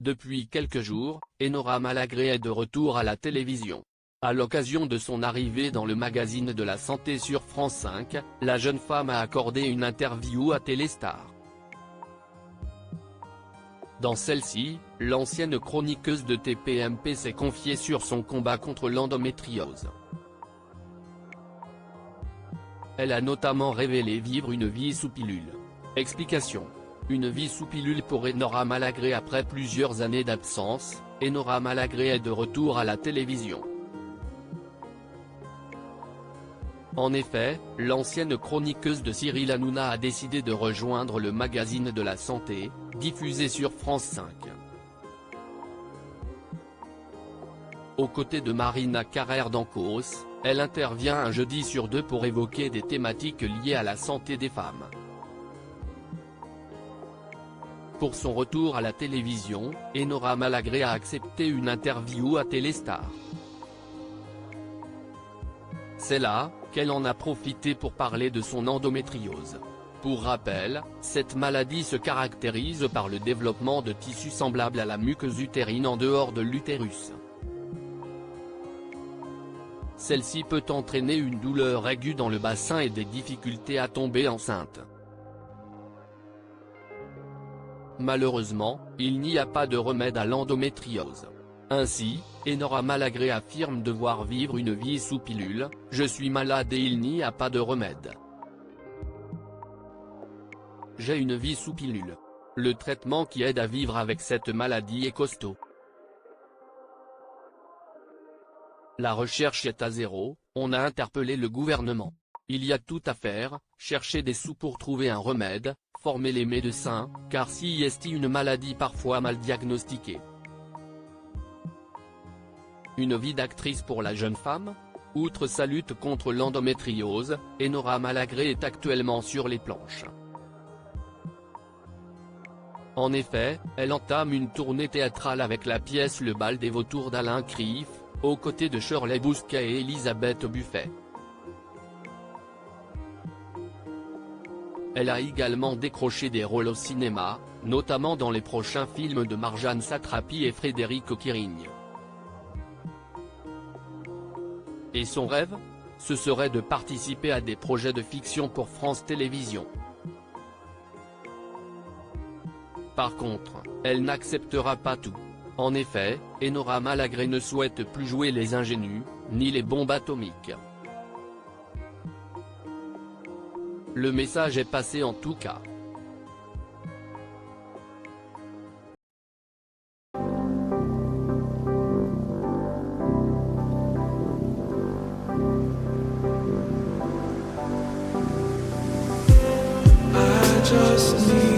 Depuis quelques jours, Enora Malagré est de retour à la télévision. À l'occasion de son arrivée dans le magazine de la santé sur France 5, la jeune femme a accordé une interview à Téléstar. Dans celle-ci, l'ancienne chroniqueuse de TPMP s'est confiée sur son combat contre l'endométriose. Elle a notamment révélé vivre une vie sous pilule. Explication. Une vie sous pilule pour Enora Malagré. Après plusieurs années d'absence, Enora Malagré est de retour à la télévision. En effet, l'ancienne chroniqueuse de Cyril Hanouna a décidé de rejoindre le magazine de la santé, diffusé sur France 5. Aux côtés de Marina Carrère d'Ancos, elle intervient un jeudi sur deux pour évoquer des thématiques liées à la santé des femmes. Pour son retour à la télévision, Enora Malagré a accepté une interview à Téléstar. C'est là qu'elle en a profité pour parler de son endométriose. Pour rappel, cette maladie se caractérise par le développement de tissus semblables à la muqueuse utérine en dehors de l'utérus. Celle-ci peut entraîner une douleur aiguë dans le bassin et des difficultés à tomber enceinte. Malheureusement, il n'y a pas de remède à l'endométriose. Ainsi, Enora Malagré affirme devoir vivre une vie sous pilule. « Je suis malade et il n'y a pas de remède. J'ai une vie sous pilule. Le traitement qui aide à vivre avec cette maladie est costaud. La recherche est à zéro, on a interpellé le gouvernement. Il y a tout à faire, chercher des sous pour trouver un remède, former les médecins, car si est une maladie parfois mal diagnostiquée. » Une vie d'actrice pour la jeune femme? Outre sa lutte contre l'endométriose, Enora Malagré est actuellement sur les planches. En effet, elle entame une tournée théâtrale avec la pièce Le bal des vautours d'Alain Krief, aux côtés de Shirley Bousquet et Elisabeth Buffet. Elle a également décroché des rôles au cinéma, notamment dans les prochains films de Marjane Satrapi et Frédéric Occhiering. Et son rêve? Ce serait de participer à des projets de fiction pour France Télévisions. Par contre, elle n'acceptera pas tout. En effet, Enora Malagré ne souhaite plus jouer les ingénues, ni les bombes atomiques. Le message est passé en tout cas. Just need